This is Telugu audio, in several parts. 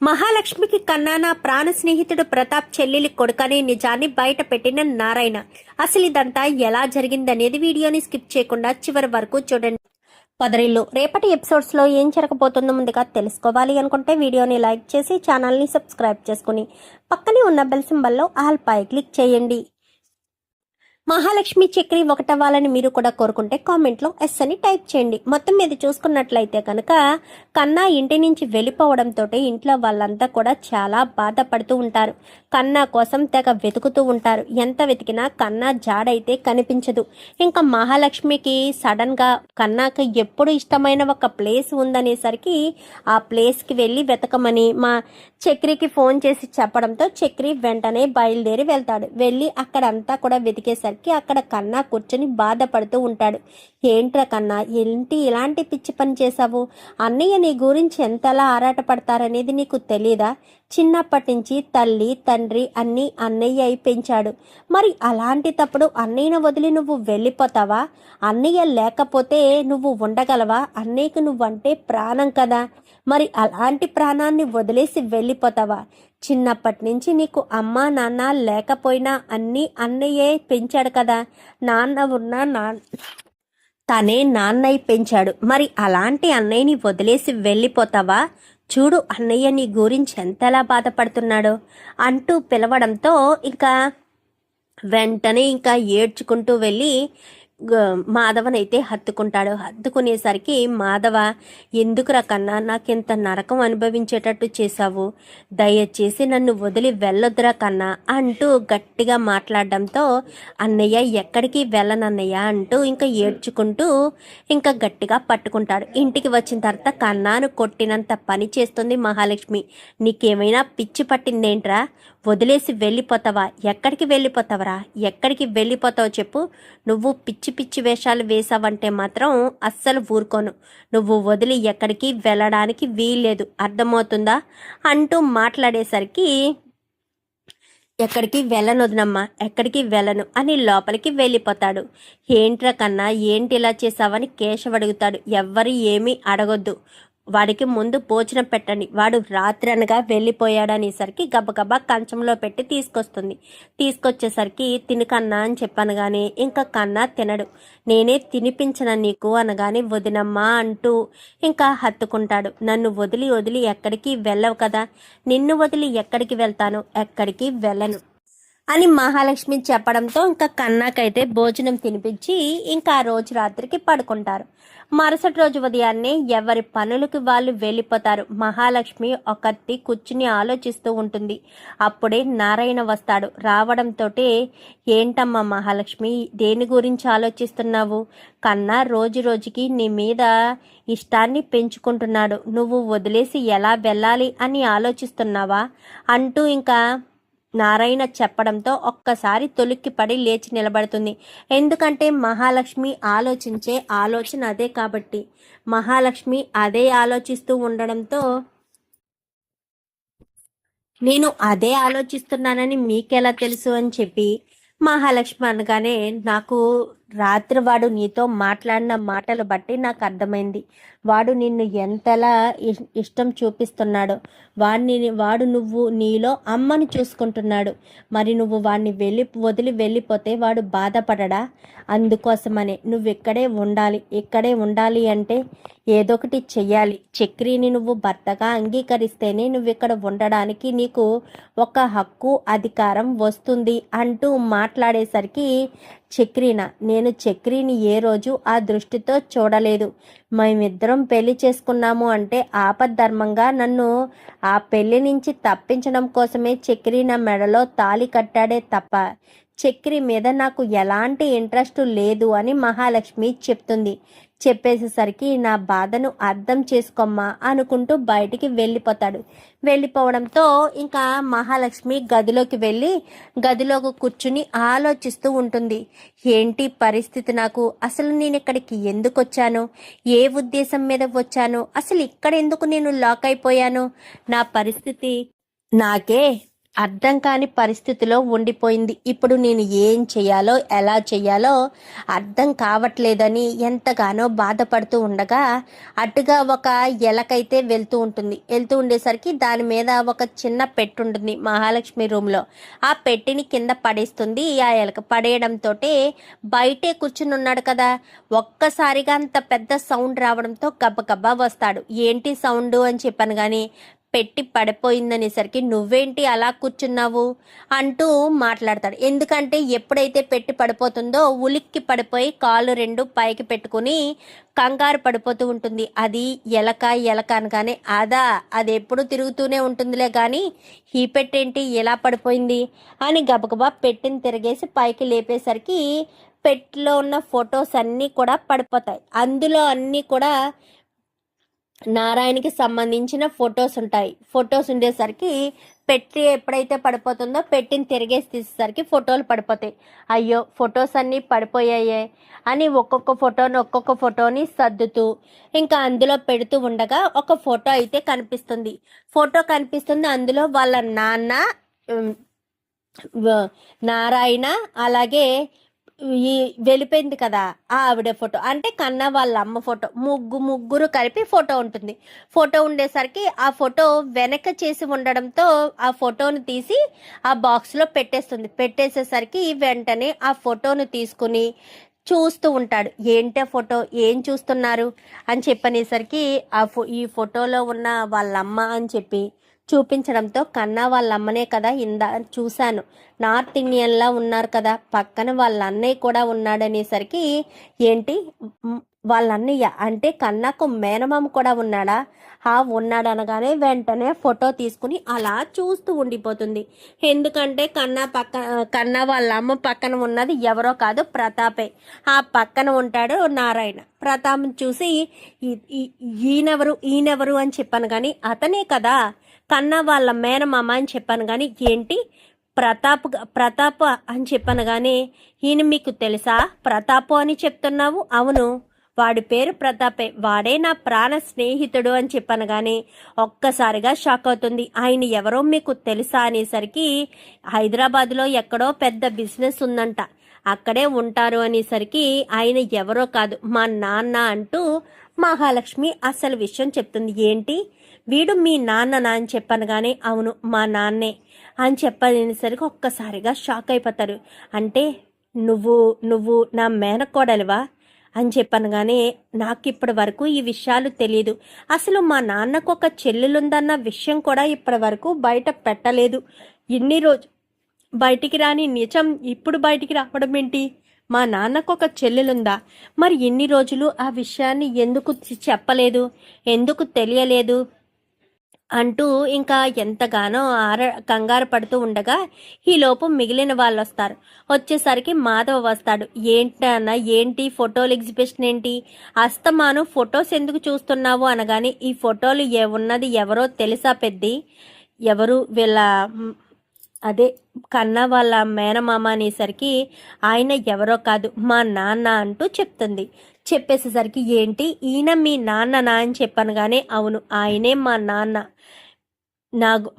మహాలక్ష్మికి కన్నానా ప్రాణ స్నేహితుడు ప్రతాప్ చెల్లెలి కొడుకనే నిజాన్ని బయట పెట్టిన నారాయణ. అసలు ఇదంతా ఎలా జరిగిందనేది వీడియోని స్కిప్ చేయకుండా చివరి వరకు చూడండి. పదరిల్లు రేపటి ఎపిసోడ్స్ లో ఏం జరగబోతుందో ముందుగా తెలుసుకోవాలి అనుకుంటే వీడియోని లైక్ చేసి ఛానల్ ని సబ్స్క్రైబ్ చేసుకుని పక్కనే ఉన్న బెల్ సింబల్లో ఆల్ పై క్లిక్ చేయండి. మహాలక్ష్మి చక్రి ఒకటవ్వాలని మీరు కూడా కోరుకుంటే కామెంట్లో ఎస్ అని టైప్ చేయండి. మొత్తం మీద చూసుకున్నట్లయితే కనుక కన్నా ఇంటి నుంచి వెళ్ళిపోవడంతో ఇంట్లో వాళ్ళంతా కూడా చాలా బాధపడుతూ ఉంటారు. కన్నా కోసం తెగ వెతుకుతూ ఉంటారు. ఎంత వెతికినా కన్నా జాడైతే కనిపించదు. ఇంకా మహాలక్ష్మికి సడన్ గా కన్నాకి ఎప్పుడు ఇష్టమైన ఒక ప్లేస్ ఉందనేసరికి ఆ ప్లేస్కి వెళ్ళి వెతకమని మా చక్రికి ఫోన్ చేసి చెప్పడంతో చక్రి వెంటనే బయలుదేరి వెళ్తాడు. వెళ్ళి అక్కడంతా కూడా వెతికేసరికి అక్కడ కన్నా కూర్చొని బాధపడుతూ ఉంటాడు. ఏంట్రా కన్నా, ఏంటి ఇలాంటి పిచ్చి పని చేశావు? అన్నయ్య నీ గురించి ఎంతలా ఆరాటపడతారనేది నీకు తెలీదా? చిన్నప్పటి నుంచి తల్లి తండ్రి అన్నీ అన్నయ్య అయి పెంచాడు. మరి అలాంటి తప్పుడు అన్నయ్యను వదిలి నువ్వు వెళ్ళిపోతావా? అన్నయ్య లేకపోతే నువ్వు ఉండగలవా? అన్నయ్యకు నువ్వంటే ప్రాణం కదా. మరి అలాంటి ప్రాణాన్ని వదిలేసి వెళ్ళిపోతావా? చిన్నప్పటి నుంచి నీకు అమ్మ నాన్న లేకపోయినా అన్నీ అన్నయ్యే పెంచాడు కదా. నాన్న ఉన్నా తనే నాన్నయ్య పెంచాడు. మరి అలాంటి అన్నయ్యని వదిలేసి వెళ్ళిపోతావా? చూడు అన్నయ్య నీ గురించి ఎంతలా బాధపడుతున్నాడో అంటూ పిలవడంతో ఇంకా వెంటనే ఇంకా ఏడ్చుకుంటూ వెళ్ళి మాధవనైతే హత్తుకుంటాడు. హత్తుకునేసరికి మాధవ, ఎందుకురా కన్నా నాకింత నరకం అనుభవించేటట్టు చేశావు? దయచేసి నన్ను వదిలి వెళ్ళొద్దురా కన్నా అంటూ గట్టిగా మాట్లాడడంతో అన్నయ్య ఎక్కడికి వెళ్ళనన్నయ్య అంటూ ఇంకా ఏడ్చుకుంటూ ఇంకా గట్టిగా పట్టుకుంటాడు. ఇంటికి వచ్చిన తర్వాత కన్నాను కొట్టినంత పని చేస్తుంది మహాలక్ష్మి. నీకేమైనా పిచ్చి పట్టిందేంట్రా? వదిలేసి వెళ్ళిపోతావా? ఎక్కడికి వెళ్ళిపోతావరా? ఎక్కడికి వెళ్ళిపోతావో చెప్పు. నువ్వు పిచ్చి పిచ్చి వేషాలు వేసావంటే మాత్రం అస్సలు ఊరుకోను. నువ్వు వదిలి ఎక్కడికి వెళ్ళడానికి వీల్లేదు, అర్థమవుతుందా అంటూ మాట్లాడేసరికి ఎక్కడికి వెళ్ళను వదినమ్మా, ఎక్కడికి వెళ్ళను అని లోపలికి వెళ్ళిపోతాడు. ఏంట్రా కన్నా, ఏంటి ఇలా చేసావని కేశవ్ అడుగుతాడు. ఎవ్వరు ఏమీ అడగొద్దు, వాడికి ముందు భోజనం పెట్టండి. వాడు రాత్రి అనగా వెళ్ళిపోయాడనేసరికి గబగబా కంచంలో పెట్టి తీసుకొచ్చేసరికి తిని కన్నా అని చెప్పాను కానీ ఇంకా కన్నా తినడు. నేనే తినిపించను నీకు అనగానే వదినమ్మా అంటూ ఇంకా హత్తుకుంటాడు. నన్ను వదిలి వదిలి ఎక్కడికి వెళ్ళవు కదా. నిన్ను వదిలి ఎక్కడికి వెళ్తాను? ఎక్కడికి వెళ్ళను అని మహాలక్ష్మి చెప్పడంతో ఇంకా కన్నాకైతే భోజనం తినిపించి ఇంకా ఆ రోజు రాత్రికి పడుకుంటారు. మరుసటి రోజు ఉదయాన్నే ఎవరి పనులకు వాళ్ళు వెళ్ళిపోతారు. మహాలక్ష్మి ఒకటి కూర్చుని ఆలోచిస్తూ ఉంటుంది. అప్పుడే నారాయణ వస్తాడు. రావడంతో ఏంటమ్మా మహాలక్ష్మి, దేని గురించి ఆలోచిస్తున్నావు? కన్నా రోజు రోజుకి నీ మీద ఇష్టాన్ని పెంచుకుంటున్నాడు. నువ్వు వదిలేసి ఎలా వెళ్ళాలి అని ఆలోచిస్తున్నావా అంటూ ఇంకా నారాయణ చెప్పడంతో ఒక్కసారి తొలిక్కిపడి లేచి నిలబడుతుంది. ఎందుకంటే మహాలక్ష్మి ఆలోచించే ఆలోచన అదే కాబట్టి. మహాలక్ష్మి అదే ఆలోచిస్తూ ఉండడంతో నేను అదే ఆలోచిస్తున్నానని మీకెలా తెలుసు అని చెప్పి మహాలక్ష్మి అనగానే నాకు రాత్రి వాడు నీతో మాట్లాడిన మాటలు బట్టి నాకు అర్థమైంది. వాడు నిన్ను ఎంతలా ఇష్టం చూపిస్తున్నాడో. వాడు నువ్వు నీలో అమ్మని చూసుకుంటున్నాడు. మరి నువ్వు వాడిని వదిలి వెళ్ళిపోతే వాడు బాధపడడా? అందుకోసమనే నువ్వు ఇక్కడే ఉండాలి అంటే ఏదో ఒకటి చెయ్యాలి. చక్రిని నువ్వు భర్తగా అంగీకరిస్తేనే నువ్వు ఇక్కడ ఉండడానికి నీకు ఒక హక్కు అధికారం వస్తుంది అంటూ మాట్లాడేసరికి చక్రీనా, నేను చక్రిని ఏ రోజు ఆ దృష్టితో చూడలేదు. మేమిద్దరం పెళ్లి చేసుకున్నాము అంటే ఆపద్ధర్మంగా నన్ను ఆ పెళ్లి నుంచి తప్పించడం కోసమే చక్రి నా మెడలో తాళి కట్టాడే తప్ప చక్రి మీద నాకు ఎలాంటి ఇంట్రెస్ట్ లేదు అని మహాలక్ష్మి చెప్తుంది. చెప్పేసేసరికి నా బాధను అర్థం చేసుకోమ్మా అనుకుంటూ బయటికి వెళ్ళిపోవడంతో ఇంకా మహాలక్ష్మి గదిలోకి కూర్చుని ఆలోచిస్తూ ఉంటుంది. ఏంటి పరిస్థితి నాకు? అసలు నేను ఇక్కడికి ఎందుకు వచ్చాను? ఏ ఉద్దేశం మీద వచ్చాను? అసలు ఇక్కడ ఎందుకు నేను లాక్ అయిపోయాను? నా పరిస్థితి నాకే అర్థం కాని పరిస్థితిలో ఉండిపోయింది. ఇప్పుడు నేను ఏం చేయాలో ఎలా చేయాలో అర్థం కావట్లేదని ఎంతగానో బాధపడుతూ ఉండగా అటుగా ఒక ఎలకైతే వెళ్తూ ఉండేసరికి దాని మీద ఒక చిన్న పెట్టు ఉంటుంది మహాలక్ష్మి రూమ్లో. ఆ పెట్టిని కింద పడేస్తుంది ఆ ఎలక. పడేయడంతో బయటే కూర్చుని ఉన్నాడు కదా, ఒక్కసారిగా అంత పెద్ద సౌండ్ రావడంతో గబ్బగబ్బా వస్తాడు. ఏంటి సౌండ్ అని చెప్పాను కానీ పెట్టి పడిపోయిందనేసరికి నువ్వేంటి అలా కూర్చున్నావు అంటూ మాట్లాడతాడు. ఎందుకంటే ఎప్పుడైతే పెట్టి పడిపోతుందో ఉలిక్కి పడిపోయి కాళ్ళు రెండు పైకి పెట్టుకుని కంగారు పడిపోతూ ఉంటుంది. అది ఎలక అనగానే అది ఎప్పుడు తిరుగుతూనే ఉంటుందిలే కానీ ఈ పెట్టేంటి ఎలా పడిపోయింది అని గబగబా పెట్టిని తిరిగేసి పైకి లేపేసరికి పెట్టిలో ఉన్న ఫొటోస్ అన్నీ కూడా పడిపోతాయి. అందులో అన్నీ కూడా నారాయణకి సంబంధించిన ఫొటోస్ ఉంటాయి. ఫొటోస్ ఉండేసరికి పెట్టి ఎప్పుడైతే పడిపోతుందో పెట్టిని తిరిగేసి తీసేసరికి ఫోటోలు పడిపోతాయి. అయ్యో ఫొటోస్ అన్నీ పడిపోయాయే అని ఒక్కొక్క ఫోటోని సర్దుతూ ఇంకా అందులో పెడుతూ ఉండగా ఒక ఫోటో అయితే కనిపిస్తుంది. అందులో వాళ్ళ నాన్న నారాయణ అలాగే ఈ వెళ్ళిపోయింది కదా ఆవిడ ఫోటో, అంటే కన్నా వాళ్ళ అమ్మ ఫోటో, ముగ్గురు కలిపి ఫోటో ఉంటుంది. ఫోటో ఉండేసరికి ఆ ఫోటో వెనక చేసి ఉండడంతో ఆ ఫోటోను తీసి ఆ బాక్స్లో పెట్టేసేసరికి వెంటనే ఆ ఫోటోను తీసుకుని చూస్తూ ఉంటాడు. ఏంటి ఫోటో, ఏం చూస్తున్నారు అని చెప్పనేసరికి ఈ ఫోటోలో ఉన్న వాళ్ళమ్మ అని చెప్పి చూపించడంతో కన్నా వాళ్ళ అమ్మనే కదా చూశాను, నార్త్ ఇండియన్లా ఉన్నారు కదా, పక్కన వాళ్ళ అన్నయ్య కూడా ఉన్నాడనేసరికి ఏంటి వాళ్ళ అన్నయ్య అంటే కన్నాకు మేనమామ కూడా ఉన్నాడా? ఉన్నాడనగానే వెంటనే ఫోటో తీసుకుని అలా చూస్తూ ఉండిపోతుంది. ఎందుకంటే కన్నా వాళ్ళ అమ్మ పక్కన ఉన్నది ఎవరో కాదు ప్రతాపే. ఆ పక్కన ఉంటాడు నారాయణ. ప్రతాప్ చూసి ఈయనెవరు అని చెప్పాను కానీ అతనే కదా కన్నా వాళ్ళ మేనమామ అని చెప్పాను కానీ ఏంటి ప్రతాప్ అని చెప్పాను కానీ ఈయన మీకు తెలుసా ప్రతాపు అని చెప్తున్నావు? అవును, వాడి పేరు ప్రతాపే, వాడే నా ప్రాణ స్నేహితుడు అని చెప్పాను కానీ ఒక్కసారిగా షాక్ అవుతుంది. ఆయన ఎవరో మీకు తెలుసా అనేసరికి హైదరాబాద్లో ఎక్కడో పెద్ద బిజినెస్ ఉందంట, అక్కడే ఉంటారు అనేసరికి ఆయన ఎవరో కాదు మా నాన్న అంటూ మహాలక్ష్మి అసలు విషయం చెప్తుంది. ఏంటి వీడు మీ నాన్ననా అని చెప్పాను కానీ అవును మా నాన్నే అని చెప్పనేసరికి ఒక్కసారిగా షాక్ అయిపోతారు. అంటే నువ్వు నా మేనకోడలివా అని చెప్పాను కానీ నాకు ఇప్పటి వరకు ఈ విషయాలు తెలియదు. అసలు మా నాన్నకు ఒక చెల్లెలుందన్న విషయం కూడా ఇప్పటి వరకు బయట పెట్టలేదు. ఇన్ని రోజు బయటికి రాని నిజం ఇప్పుడు బయటికి రావడం ఏంటి? మా నాన్నకు ఒక చెల్లెలుందా? మరి ఇన్ని రోజులు ఆ విషయాన్ని ఎందుకు చెప్పలేదు, ఎందుకు తెలియలేదు అంటూ ఇంకా ఎంతగానో కంగారు పడుతూ ఉండగా ఈలోపు మిగిలిన వాళ్ళు వస్తారు. వచ్చేసరికి మాధవ్ వస్తాడు. ఏంటి ఫోటోలు ఎగ్జిబిషన్ ఏంటి, అస్తమాను ఫొటోస్ ఎందుకు చూస్తున్నావు అనగానే ఈ ఫోటోలు ఉన్నది ఎవరో తెలుసా పెద్ది? ఎవరు వీళ్ళ అదే కన్నా వాళ్ళ మేనమామ అనేసరికి ఆయన ఎవరో కాదు మా నాన్న అంటూ చెప్తుంది. చెప్పేసేసరికి ఏంటి ఈయన మీ నాన్ననా అని చెప్పాను కానీ అవును ఆయనే మా నాన్న.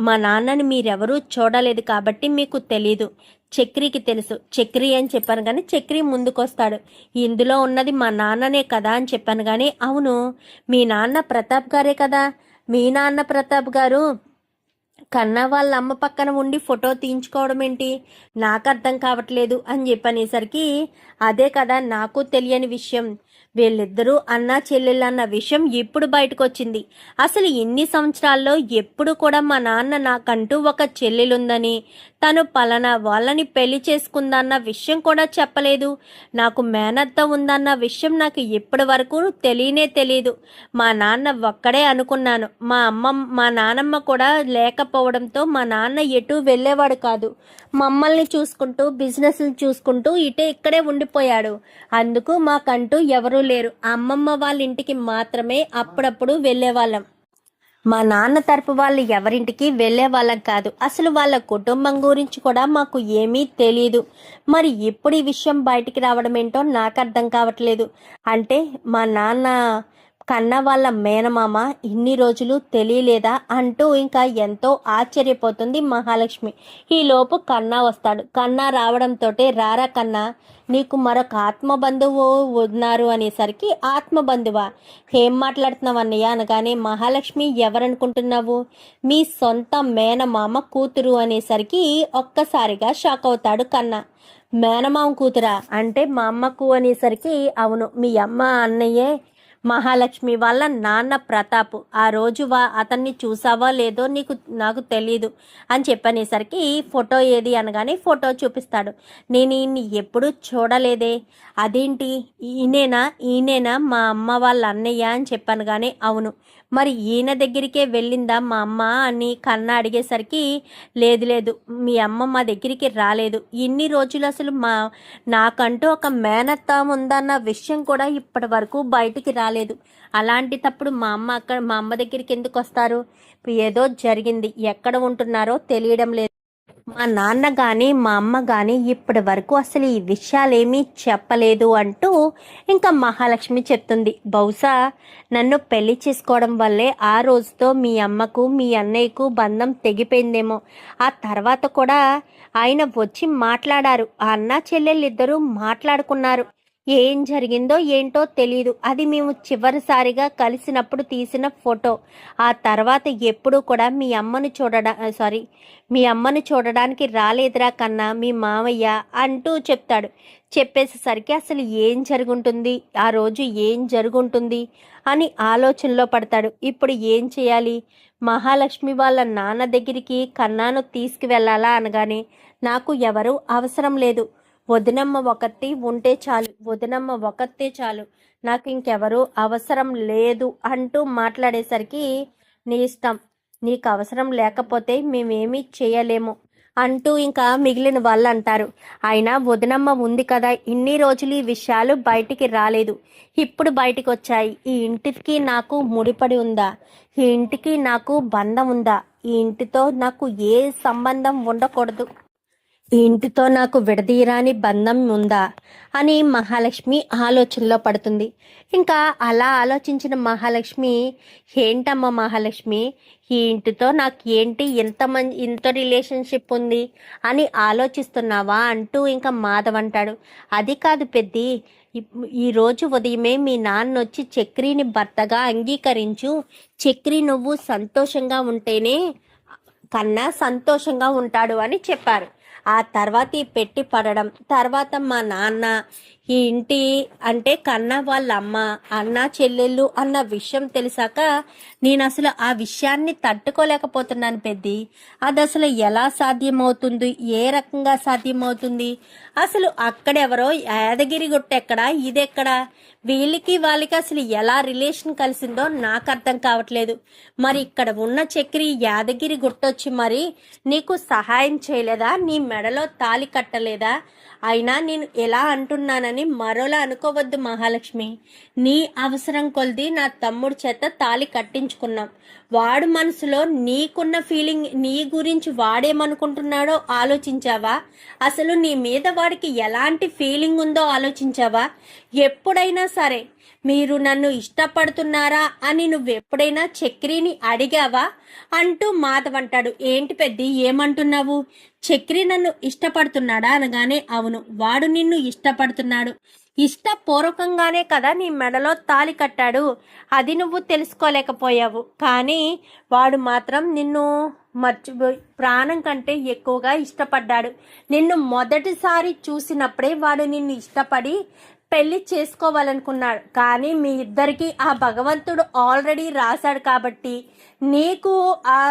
మా నాన్నని మీరెవరూ చూడలేదు కాబట్టి మీకు తెలీదు, చక్రికి తెలుసు, చక్రి అని చెప్పాను కానీ చక్రి ముందుకొస్తాడు. ఇందులో ఉన్నది మా నాన్ననే కదా అని చెప్పాను కానీ అవును మీ నాన్న ప్రతాప్ గారే కదా, మీ నాన్న ప్రతాప్ గారు కన్నా వాళ్ళ అమ్మ పక్కన ఉండి ఫోటో తీయించుకోవడం ఏంటి నాకు అర్థం కావట్లేదు అని చెప్పనేసరికి అదే కదా నాకు తెలియని విషయం, వీళ్ళిద్దరూ అన్నా చెల్లెళ్ళు అన్న విషయం ఇప్పుడు బయటకు వచ్చింది. అసలు ఇన్ని సంవత్సరాల్లో ఎప్పుడు కూడా మా నాన్న నాకంటూ ఒక చెల్లెలుందని తను పలానా వాళ్ళని పెళ్లి చేసుకుందన్న విషయం కూడా చెప్పలేదు. నాకు మేనత్త ఉందన్న విషయం నాకు ఇప్పటి వరకు తెలియదు. మా నాన్న ఒక్కడే అనుకున్నాను. మా నానమ్మ కూడా లేకపోవడంతో మా నాన్న ఎటు వెళ్ళేవాడు కాదు. మమ్మల్ని చూసుకుంటూ బిజినెస్లు చూసుకుంటూ ఇక్కడే ఉండిపోయాడు. అందుకు మాకంటూ ఎవరూ లేరు. అమ్మమ్మ వాళ్ళ ఇంటికి మాత్రమే అప్పుడప్పుడు వెళ్ళేవాళ్ళం. మా నాన్న తరపు వాళ్ళు ఎవరింటికి వెళ్ళేవాళ్ళం కాదు. అసలు వాళ్ళ కుటుంబం గురించి కూడా మాకు ఏమీ తెలియదు. మరి ఇప్పుడు ఈ విషయం బయటికి రావడం ఏంటో నాకు అర్థం కావట్లేదు. అంటే మా నాన్న కన్న వాళ్ళ మేనమామ ఇన్ని రోజులు తెలియలేదా అంటూ ఇంకా ఎంతో ఆశ్చర్యపోతుంది మహాలక్ష్మి. ఈలోపు కన్నా వస్తాడు. కన్నా రావడంతో రారా కన్నా, నీకు మరొక ఆత్మబంధువు ఉన్నారు అనేసరికి ఆత్మబంధువా, ఏం మాట్లాడుతున్నావు అన్నయ్య అనగానే మహాలక్ష్మి ఎవరనుకుంటున్నావు, మీ సొంత మేనమామ కూతురు అనేసరికి ఒక్కసారిగా షాక్ అవుతాడు కన్నా. మేనమామ కూతురా అంటే మా అమ్మకు అనేసరికి అవును మీ అమ్మ అన్నయ్యే మహాలక్ష్మి వాళ్ళ నాన్న ప్రతాప్. ఆ రోజు అతన్ని చూసావా లేదో నాకు తెలీదు అని చెప్పనేసరికి ఫోటో ఏది అనగానే ఫోటో చూపిస్తాడు. నేను ఈయన్ని ఎప్పుడూ చూడలేదే, అదేంటి ఈయనేనా మా అమ్మ వాళ్ళ అన్నయ్య అని చెప్పాను కానీ అవును, మరి ఈయన దగ్గరికే వెళ్ళిందా మా అమ్మ అని కన్నా అడిగేసరికి లేదు మీ అమ్మ మా దగ్గరికి రాలేదు, ఇన్ని రోజులు అసలు నాకంటూ ఒక మేనత్త ఉందన్న విషయం కూడా ఇప్పటి వరకు బయటికి రాలేదు. అలాంటి తప్పుడు మా అమ్మ దగ్గరికి ఎందుకు వస్తారు, ఏదో జరిగింది, ఎక్కడ ఉంటున్నారో తెలియడం లేదు, మా నాన్న కానీ మా అమ్మ కానీ ఇప్పటి వరకు అసలు ఈ విషయాలేమీ చెప్పలేదు అంటూ ఇంకా మహాలక్ష్మి చెప్తుంది. బహుశా నన్ను పెళ్లి చేసుకోవడం వల్లే ఆ రోజుతో మీ అమ్మకు మీ అన్నయ్యకు బంధం తెగిపోయిందేమో. ఆ తర్వాత కూడా ఆయన వచ్చి మాట్లాడారు, ఆ అన్న చెల్లెళ్ళిద్దరూ మాట్లాడుకున్నారు. ఏం జరిగిందో ఏంటో తెలీదు, అది మేము చివరిసారిగా కలిసినప్పుడు తీసిన ఫోటో. ఆ తర్వాత ఎప్పుడూ కూడా మీ అమ్మను చూడడానికి రాలేదురా కన్నా మీ మావయ్య అంటూ చెప్తాడు. చెప్పేసేసరికి అసలు ఏం జరుగుంటుంది, ఆ రోజు ఏం జరుగుంటుంది అని ఆలోచనలో పడతాడు. ఇప్పుడు ఏం చేయాలి, మహాలక్ష్మి వాళ్ళ నాన్న దగ్గరికి కన్నాను తీసుకువెళ్ళాలా అనగానే నాకు ఎవరు అవసరం లేదు, వదినమ్మ ఒకతే చాలు, నాకు ఇంకెవరూ అవసరం లేదు అంటూ మాట్లాడేసరికి నీ ఇష్టం, నీకు అవసరం లేకపోతే మేమేమీ చేయలేము అంటూ ఇంకా మిగిలిన వాళ్ళు అంటారు. అయినా వదినమ్మ ఉంది కదా, ఇన్ని రోజులు ఈ విషయాలు బయటికి రాలేదు, ఇప్పుడు బయటికి వచ్చాయి. ఈ ఇంటికి నాకు ముడిపడి ఉందా, ఈ ఇంటికి నాకు బంధం ఉందా, ఈ ఇంటితో నాకు ఏ సంబంధం ఉండకూడదు, ఈ ఇంటితో నాకు విడదీయరాని బంధం ఉందా అని మహాలక్ష్మి ఆలోచనలో పడుతుంది. ఇంకా అలా ఆలోచించిన మహాలక్ష్మి, ఏంటమ్మా మహాలక్ష్మి, ఈ ఇంటితో నాకు ఏంటి ఇంత రిలేషన్షిప్ ఉంది అని ఆలోచిస్తున్నావా అంటూ ఇంకా మాధవ్ అంటాడు. అది కాదు పెద్ది, ఈరోజు ఉదయమే మీ నాన్న వచ్చి చక్రిని భర్తగా అంగీకరించు, చక్రి నువ్వు సంతోషంగా ఉంటేనే కన్నా సంతోషంగా ఉంటాడు అని చెప్పారు. ఆ తర్వాత ఈ పెట్టి పడడం, తర్వాత మా నాన్న ఈ ఇంటి అంటే కన్నా వాళ్ళ అమ్మ అన్న చెల్లెళ్ళు అన్న విషయం తెలిసాక నేను అసలు ఆ విషయాన్ని తట్టుకోలేకపోతున్నాను పెద్ది. అది అసలు ఎలా సాధ్యమవుతుంది, ఏ రకంగా సాధ్యమవుతుంది, అసలు అక్కడెవరో యాదగిరి గుట్ట ఎక్కడా, ఇదెక్కడా, వాళ్ళకి అసలు ఎలా రిలేషన్ కలిసిందో నాకు అర్థం కావట్లేదు. మరి ఇక్కడ ఉన్న చక్రి యాదగిరి గుట్టొచ్చి మరి నీకు సహాయం చేయలేదా, నీ మెడలో తాళి కట్టలేదా? అయినా నేను ఎలా అంటున్నానని మరోలా అనుకోవద్దు మహాలక్ష్మి, నీ అవసరం కొలిది నా తమ్ముడి చేత తాళి కట్టించుకున్నాం. వాడు మనసులో నీకున్న ఫీలింగ్, నీ గురించి వాడేమనుకుంటున్నాడో ఆలోచించావా? అసలు నీ మీద వాడికి ఎలాంటి ఫీలింగ్ ఉందో ఆలోచించావా? ఎప్పుడైనా సరే మీరు నన్ను ఇష్టపడుతున్నారా అని నువ్వెప్పుడైనా చక్రిని అడిగావా అంటూ మాధవ్ అంటాడు. ఏంటి పెద్ది ఏమంటున్నావు, చక్రి నన్ను ఇష్టపడుతున్నాడా అనగానే అవును, వాడు నిన్ను ఇష్టపడుతున్నాడు, ఇష్టపూర్వకంగానే కదా నీ మెడలో తాళి కట్టాడు, అది నువ్వు తెలుసుకోలేకపోయావు. కానీ వాడు మాత్రం నిన్ను ప్రాణం కంటే ఎక్కువగా ఇష్టపడ్డాడు. నిన్ను మొదటిసారి చూసినప్పుడే వాడు నిన్ను ఇష్టపడి పెళ్లి చేసుకోవాలనుకున్నాడు. కానీ మీ ఇద్దరికి ఆ భగవంతుడు ఆల్రెడీ రాశాడు కాబట్టి నీకు ఆ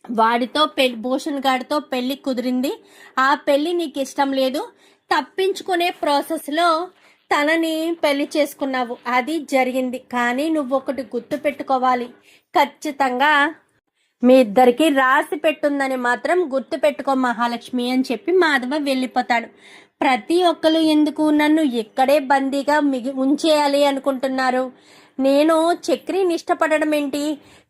వాడితో భూషణ్ గాడితో పెళ్లి కుదిరింది, ఆ పెళ్లి నీకు ఇష్టం లేదు, తప్పించుకునే ప్రాసెస్లో తనని పెళ్లి చేసుకున్నావు, అది జరిగింది. కానీ నువ్వు ఒకటి గుర్తు పెట్టుకోవాలి, ఖచ్చితంగా మీ ఇద్దరికి రాసి పెట్టుందని మాత్రం గుర్తు పెట్టుకో మహాలక్ష్మి అని చెప్పి మాధవ వెళ్ళిపోతాడు. ప్రతి ఒక్కరు ఎందుకు నన్ను ఇక్కడే బందీగా ఉంచేయాలి అనుకుంటున్నారు? నేను చక్రిని ఇష్టపడడం ఏంటి,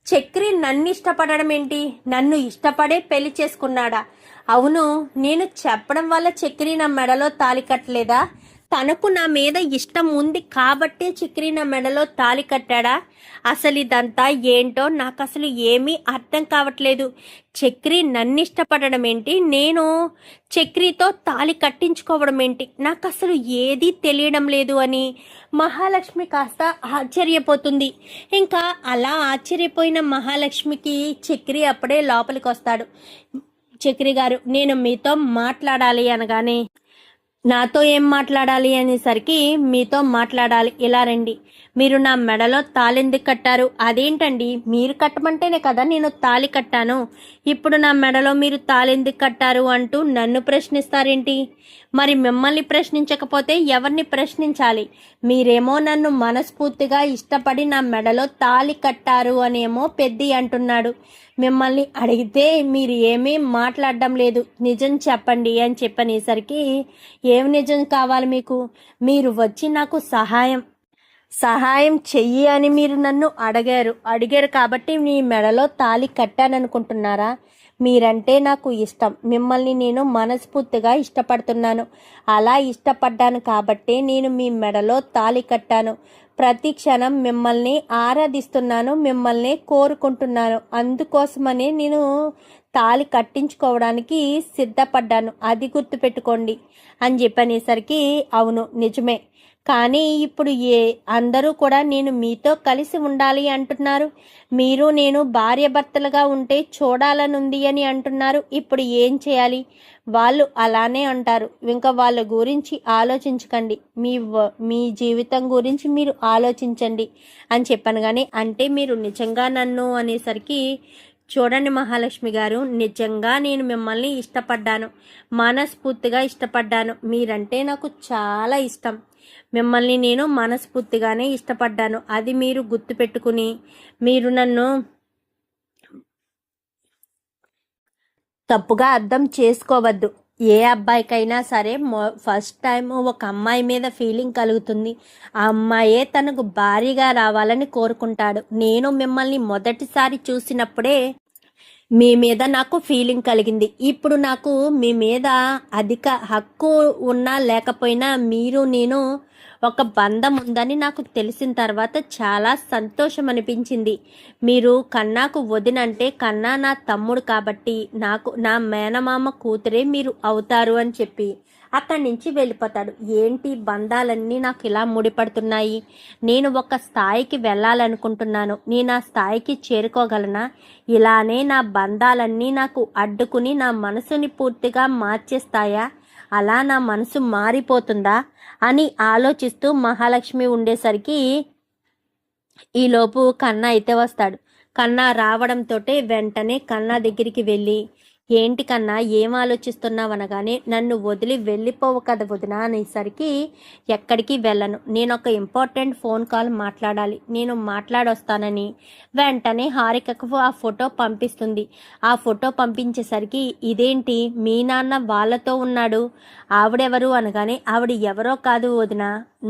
చక్రి నన్ను ఇష్టపడడం ఏంటి, నన్ను ఇష్టపడే పెళ్లి చేసుకున్నాడా? అవును, నేను చెప్పడం వల్ల చక్రి నా మెడలో తాళి కట్టలేదా? తనకు నా మీద ఇష్టం ఉంది కాబట్టే చక్రి నా మెడలో తాళి కట్టాడా? అసలు ఇదంతా ఏంటో నాకు అసలు ఏమీ అర్థం కావట్లేదు. చక్రి నన్ను ఇష్టపడడం ఏంటి, నేను చక్రితో తాళి కట్టించుకోవడం ఏంటి, నాకు అసలు ఏదీ తెలియడం లేదు అని మహాలక్ష్మి కాస్త ఆశ్చర్యపోతుంది. ఇంకా అలా ఆశ్చర్యపోయిన మహాలక్ష్మికి చక్రి అప్పుడే లోపలికి వస్తాడు. చక్రి గారు, నేను మీతో మాట్లాడాలి అనగానే, నాతో ఏం మాట్లాడాలి అనేసరికి, మీతో మాట్లాడాలి, ఇలా రండి. మీరు నా మెడలో తాళెందుకు కట్టారు? అదేంటండి, మీరు కట్టమంటేనే కదా నేను తాళి కట్టాను. ఇప్పుడు నా మెడలో మీరు తాళెందుకు కట్టారు అంటూ నన్ను ప్రశ్నిస్తారేంటి? మరి మిమ్మల్ని ప్రశ్నించకపోతే ఎవరిని ప్రశ్నించాలి? మీరేమో నన్ను మనస్ఫూర్తిగా ఇష్టపడి నా మెడలో తాళి కట్టారు అనేమో పెద్ది అంటున్నాడు. మిమ్మల్ని అడిగితే మీరు ఏమీ మాట్లాడడం లేదు, నిజం చెప్పండి అని చెప్పనేసరికి, ఏం నిజం కావాలి మీకు? మీరు వచ్చి నాకు సహాయం చెయ్యి అని మీరు నన్ను అడిగారు కాబట్టి మీ మెడలో తాళి కట్టాననుకుంటున్నారా? మీరంటే నాకు ఇష్టం, మిమ్మల్ని నేను మనస్ఫూర్తిగా ఇష్టపడుతున్నాను. అలా ఇష్టపడ్డాను కాబట్టే నేను మీ మెడలో తాళి కట్టాను. ప్రతి క్షణం మిమ్మల్ని ఆరాధిస్తున్నాను, మిమ్మల్ని కోరుకుంటున్నాను. అందుకోసమనే నేను తాళి కట్టించుకోవడానికి సిద్ధపడ్డాను, అది గుర్తుపెట్టుకోండి అని చెప్పనేసరికి, అవును నిజమే, కానీ ఇప్పుడు అందరూ కూడా నేను మీతో కలిసి ఉండాలి అంటున్నారు. మీరు నేను భార్యాభర్తలుగా ఉంటే చూడాలనుంది అని అంటున్నారు. ఇప్పుడు ఏం చేయాలి? వాళ్ళు అలానే అంటారు, ఇంకా వాళ్ళ గురించి ఆలోచించకండి, మీ జీవితం గురించి మీరు ఆలోచించండి అని చెప్పాను. కానీ అంటే మీరు నిజంగా నన్ను అనేసరికి, చూడండి మహాలక్ష్మి గారు, నిజంగా నేను మిమ్మల్ని ఇష్టపడ్డాను, మనస్ఫూర్తిగా ఇష్టపడ్డాను. మీరంటే నాకు చాలా ఇష్టం, మిమ్మల్ని నేను మనస్ఫూర్తిగానే ఇష్టపడ్డాను. అది మీరు గుర్తుపెట్టుకుని మీరు నన్ను తప్పుగా అర్థం చేసుకోవద్దు. ఏ అబ్బాయికైనా సరే ఫస్ట్ టైం ఒక అమ్మాయి మీద ఫీలింగ్ కలుగుతుంది. ఆ అమ్మాయే తనకు భారీగా రావాలని కోరుకుంటాడు. నేను మిమ్మల్ని మొదటిసారి చూసినప్పుడే మీ మీద నాకు ఫీలింగ్ కలిగింది. ఇప్పుడు నాకు మీ మీద అధిక హక్కు ఉన్నా లేకపోయినా మీరు నేను ఒక బంధం ఉందని నాకు తెలిసిన తర్వాత చాలా సంతోషం అనిపించింది. మీరు కన్నాకు వదినంటే కన్నా నా తమ్ముడు కాబట్టి నాకు నా మేనమామ కూతురే మీరు అవుతారు అని చెప్పి అక్కడి నుంచి వెళ్ళిపోతాడు. ఏంటి బంధాలన్నీ నాకు ఇలా ముడిపడుతున్నాయి? నేను ఒక స్థాయికి వెళ్ళాలనుకుంటున్నాను, నేను ఆ స్థాయికి చేరుకోగలనా? ఇలానే నా బంధాలన్నీ నాకు అడ్డుకుని నా మనసుని పూర్తిగా మార్చేస్తాయా? అలా నా మనసు మారిపోతుందా అని ఆలోచిస్తూ మహాలక్ష్మి ఉండేసరికి ఈలోపు కన్నా అయితే వస్తాడు. కన్నా రావడంతో వెంటనే కన్నా దగ్గరికి వెళ్ళి, ఏంటి కన్నా, ఏం ఆలోచిస్తున్నావు అనగానే, నన్ను వదిలి వెళ్ళిపోవు కదా వదిన అనేసరికి, ఎక్కడికి వెళ్ళను, నేను ఒక ఇంపార్టెంట్ ఫోన్ కాల్ మాట్లాడాలి, నేను మాట్లాడొస్తానని వెంటనే హారికకు ఆ ఫోటో పంపిస్తుంది. ఆ ఫోటో పంపించేసరికి, ఇదేంటి మీ నాన్న వాళ్ళతో ఉన్నాడు, ఆవిడెవరు అనగానే, ఆవిడ ఎవరో కాదు వదిన,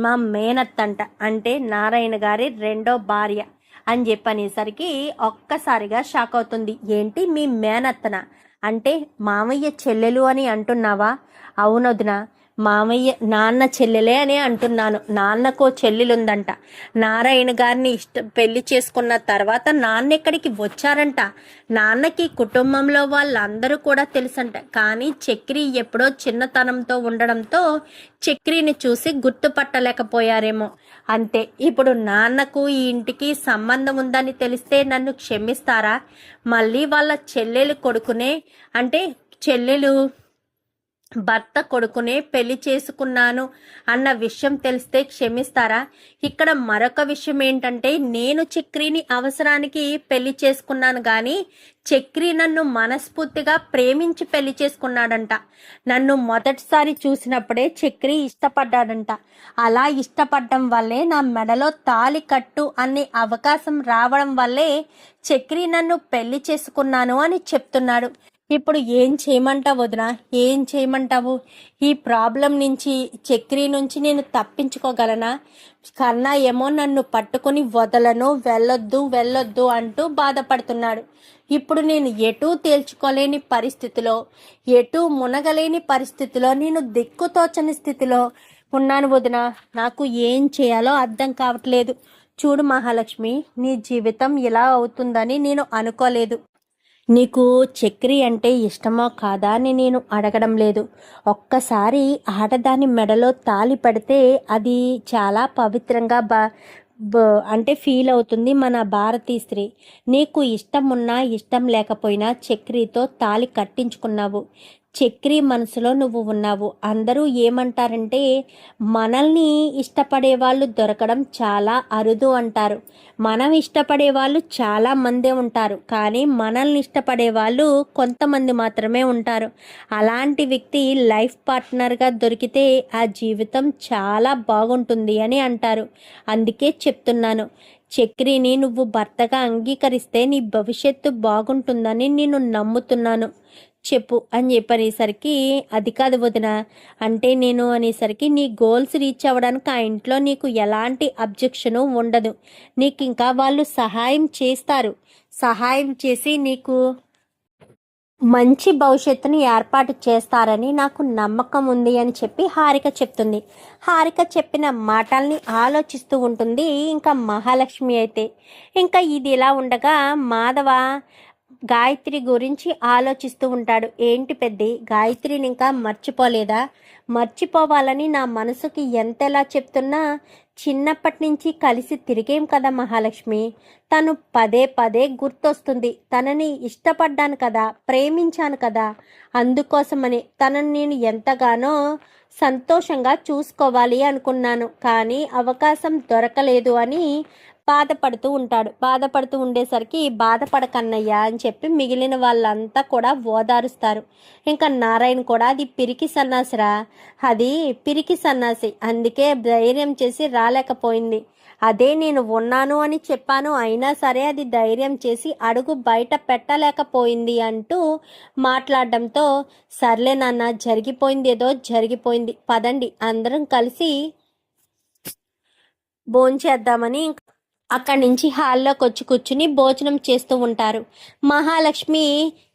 మా మేనత్తంట, అంటే నారాయణ గారి రెండో భార్య అని చెప్పనేసరికి ఒక్కసారిగా షాక్ అవుతుంది. ఏంటి మీ మేనత్తన అంటే మామయ్య చెల్లెలు అని అంటున్నావా? అవునొదినా, మామయ్య నాన్న చెల్లెలే అని అంటున్నాను. నాన్నకో చెల్లెలుందంట. నారాయణ గారిని పెళ్లి చేసుకున్న తర్వాత నాన్న ఎక్కడికి వచ్చారంట. నాన్నకి కుటుంబంలో వాళ్ళందరూ కూడా తెలుసంట. కానీ చక్రి ఎప్పుడో చిన్నతనంతో ఉండడంతో చక్రిని చూసి గుర్తుపట్టలేకపోయారేమో అంతే. ఇప్పుడు నాన్నకు ఈ ఇంటికి సంబంధం ఉందని తెలిస్తే నన్ను క్షమిస్తారా? మళ్ళీ వాళ్ళ చెల్లెలు కొడుకునే, అంటే చెల్లెలు భర్త కొడుకునే పెళ్లి చేసుకున్నాను అన్న విషయం తెలిస్తే క్షమిస్తారా? ఇక్కడ మరొక విషయం ఏంటంటే, నేను చక్రిని అవసరానికి పెళ్లి చేసుకున్నాను కానీ చక్రి నన్ను మనస్ఫూర్తిగా ప్రేమించి పెళ్లి చేసుకున్నాడంట. నన్ను మొదటిసారి చూసినప్పుడే చక్రి ఇష్టపడ్డాడంట. అలా ఇష్టపడడం వల్లే నా మెడలో తాళి కట్టు అనే అవకాశం రావడం వల్లే చక్రి నన్ను పెళ్లి చేసుకున్నాను అని చెప్తున్నాడు. ఇప్పుడు ఏం చేయమంటావు వదినా, ఏం చేయమంటావు? ఈ ప్రాబ్లం నుంచి, చక్రి నుంచి నేను తప్పించుకోగలనా? కన్నా ఏమో నన్ను పట్టుకుని వదలను, వెళ్ళొద్దు అంటూ బాధపడుతున్నాడు. ఇప్పుడు నేను ఎటూ తేల్చుకోలేని పరిస్థితిలో, ఎటూ మునగలేని పరిస్థితిలో, నేను దిక్కుతోచని స్థితిలో ఉన్నాను వదిన, నాకు ఏం చేయాలో అర్థం కావట్లేదు. చూడు మహాలక్ష్మి, నీ జీవితం ఇలా అవుతుందని నేను అనుకోలేదు. నీకు చక్రి అంటే ఇష్టమో కాదా అని నేను అడగడం లేదు. ఒక్కసారి ఆడదాని మెడలో తాళి పడితే అది చాలా పవిత్రంగా అంటే ఫీల్ అవుతుంది మన భారతీయ స్త్రీ. నీకు ఇష్టం ఉన్నా ఇష్టం లేకపోయినా చక్రితో తాళి కట్టించుకున్నావు. చక్రి మనసులో నువ్వు ఉన్నావు. అందరూ ఏమంటారంటే మనల్ని ఇష్టపడే వాళ్ళు దొరకడం చాలా అరుదు అంటారు. మనం ఇష్టపడే వాళ్ళు చాలా మందే ఉంటారు, కానీ మనల్ని ఇష్టపడే వాళ్ళు కొంతమంది మాత్రమే ఉంటారు. అలాంటి వ్యక్తి లైఫ్ పార్ట్నర్గా దొరికితే ఆ జీవితం చాలా బాగుంటుంది అని అంటారు. అందుకే చెప్తున్నాను, చక్రిని నువ్వు భర్తగా అంగీకరిస్తే నీ భవిష్యత్తు బాగుంటుందని నేను నమ్ముతున్నాను. చెప్పు అని చెప్పనేసరికి, అది కాదు వదిన, అంటే నేను అనేసరికి నీ గోల్స్ రీచ్ అవ్వడానికి ఆ ఇంట్లో నీకు ఎలాంటి అబ్జెక్షను ఉండదు. నీకు ఇంకా వాళ్ళు సహాయం చేస్తారు. సహాయం చేసి నీకు మంచి భవిష్యత్తుని ఏర్పాటు చేస్తారని నాకు నమ్మకం ఉంది అని చెప్పి హారిక చెప్తుంది. హారిక చెప్పిన మాటల్ని ఆలోచిస్తూ ఉంటుంది ఇంకా మహాలక్ష్మి అయితే. ఇంకా ఇది ఇలా ఉండగా మాధవ గాయత్రి గురించి ఆలోచిస్తూ ఉంటాడు. ఏంటి పెద్ది, గాయత్రిని ఇంకా మర్చిపోలేదా? మర్చిపోవాలని నా మనసుకి ఎంతలా చెప్తున్నా చిన్నప్పటి నుంచి కలిసి తిరిగేం కదా మహాలక్ష్మి. తను పదే పదే గుర్తొస్తుంది. తనని ఇష్టపడ్డాను కదా, ప్రేమించాను కదా, అందుకోసమని తనని నేను ఎంతగానో సంతోషంగా చూసుకోవాలి అనుకున్నాను, కానీ అవకాశం దొరకలేదు అని బాధపడుతూ ఉంటాడు. బాధపడుతూ ఉండేసరికి బాధపడకన్నయ్య అని చెప్పి మిగిలిన వాళ్ళంతా కూడా ఓదారుస్తారు. ఇంకా నారాయణ కూడా అది పిరికి సన్నాసిరా, అది పిరికి సన్నాసి, అందుకే ధైర్యం చేసి రాలేకపోయింది. అదే నేను ఉన్నాను అని చెప్పాను, అయినా సరే అది ధైర్యం చేసి అడుగు బయట పెట్టలేకపోయింది అంటూ మాట్లాడడంతో, సర్లే నాన్న, జరిగిపోయింది ఏదో జరిగిపోయింది, పదండి అందరం కలిసి భోంచేద్దామని అక్కడి నుంచి హాల్లోకి వచ్చి కూర్చుని భోజనం చేస్తూ ఉంటారు. మహాలక్ష్మి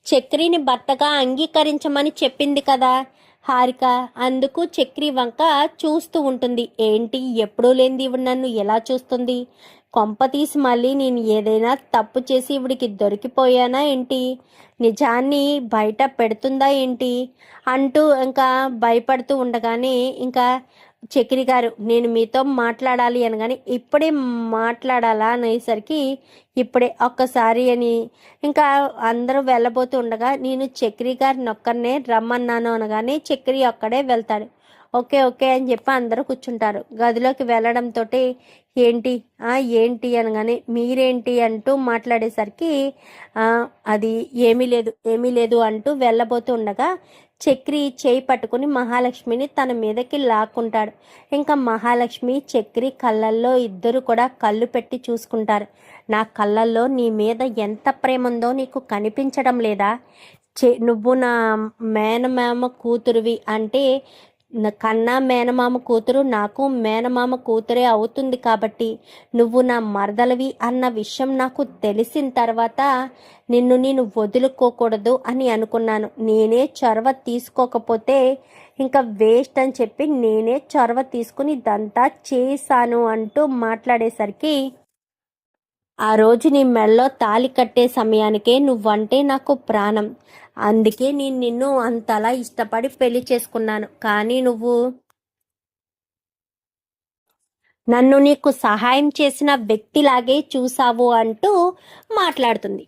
చక్రిని భర్తగా అంగీకరించమని చెప్పింది కదా హారిక, అందుకు చక్రి వంక చూస్తూ ఉంటుంది. ఏంటి, ఎప్పుడూ లేనిది ఇవి నన్ను ఎలా చూస్తుంది? కొంప తీసి మళ్ళీ నేను ఏదైనా తప్పు చేసి ఇవిడికి దొరికిపోయానా ఏంటి? నిజాన్ని బయట పెడుతుందా ఏంటి అంటూ ఇంకా భయపడుతూ ఉండగానే ఇంకా చక్రి గారు, నేను మీతో మాట్లాడాలి అనగానే, ఇప్పుడే మాట్లాడాలా అనేసరికి, ఇప్పుడే ఒక్కసారి అని ఇంకా అందరూ వెళ్ళబోతూ ఉండగా, నేను చక్రి గారిని ఒక్కరినే రమ్మన్నాను అనగానే చక్రి ఒక్కడే వెళ్తాడు. ఓకే ఓకే అని చెప్పి అందరూ కూర్చుంటారు. గదిలోకి వెళ్ళడంతో ఏంటి ఏంటి అనగానే, మీరేంటి అంటూ మాట్లాడేసరికి అది ఏమీ లేదు అంటూ వెళ్ళబోతూ ఉండగా చక్రి చేయి పట్టుకుని మహాలక్ష్మిని తన మీదకి లాక్కుంటాడు. ఇంకా మహాలక్ష్మి చక్రి కళ్ళల్లో ఇద్దరు కూడా కళ్ళు పెట్టి చూసుకుంటారు. నా కళ్ళల్లో నీ మీద ఎంత ప్రేమ ఉందో నీకు కనిపించడం లేదా? నువ్వు నా మేనమామ కూతురువి అంటే కన్నా మేనమామ కూతురు నాకు మేనమామ కూతురే అవుతుంది కాబట్టి నువ్వు నా మరదలవి అన్న విషయం నాకు తెలిసిన తర్వాత నిన్ను నేను వదులుకోకూడదు అని అనుకున్నాను. నేనే చొరవ తీసుకోకపోతే ఇంకా వేస్ట్ అని చెప్పి నేనే చొరవ తీసుకుని ఇదంతా చేశాను అంటూ మాట్లాడేసరికి, ఆ రోజు నీ మెళ్ళలో తాళి కట్టే సమయానికే నువ్వంటే నాకు ప్రాణం, అందుకే నేను నిన్ను అంతలా ఇష్టపడి పెళ్లి చేసుకున్నాను, కానీ నువ్వు నన్ను నీకు సహాయం చేసిన వ్యక్తిలాగే చూసావు అంటూ మాట్లాడుతుంది.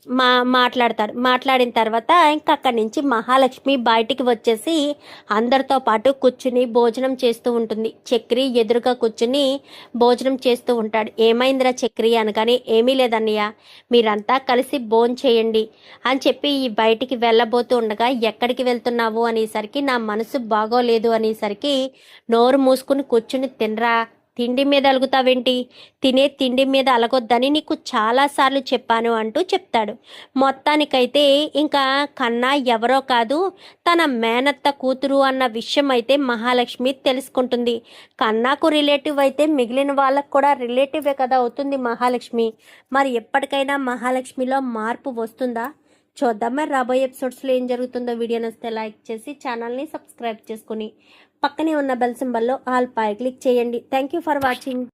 మాట్లాడిన తర్వాత ఇంకా అక్కడి నుంచి మహాలక్ష్మి బయటికి వచ్చేసి అందరితో పాటు కూర్చుని భోజనం చేస్తూ ఉంటుంది. చక్రి ఎదురుగా కూర్చుని భోజనం చేస్తూ ఉంటాడు. ఏమైందిరా చక్రి అనగానే, ఏమీ లేదన్నయ్య, మీరంతా కలిసి భోంచేయండి అని చెప్పి బయటికి వెళ్ళబోతూ ఉండగా, ఎక్కడికి వెళ్తున్నావు అనేసరికి, నా మనసు బాగోలేదు అనేసరికి, నోరు మూసుకుని కూర్చుని తినరా, తిండి మీద అలుగుతావేంటి, తినే తిండి మీద అలగొద్దని నీకు చాలాసార్లు చెప్పాను అంటూ చెప్తాడు. మొత్తానికైతే ఇంకా కన్నా ఎవరో కాదు, తన మేనత్త కూతురు అన్న విషయం అయితే మహాలక్ష్మి తెలుసుకుంటుంది. కన్నాకు రిలేటివ్ అయితే మిగిలిన వాళ్ళకు కూడా రిలేటివే కదా అవుతుంది మహాలక్ష్మి. మరి ఎప్పటికైనా మహాలక్ష్మిలో మార్పు వస్తుందా? చూద్దాం మరి రాబోయే ఎపిసోడ్స్లో ఏం జరుగుతుందో. వీడియో నచ్చితే లైక్ చేసి ఛానల్ని సబ్స్క్రైబ్ చేసుకుని పక్కనే ఉన్న బెల్ సింబల్లో ఆల్ పై క్లిక్ చేయండి. Thank you for watching.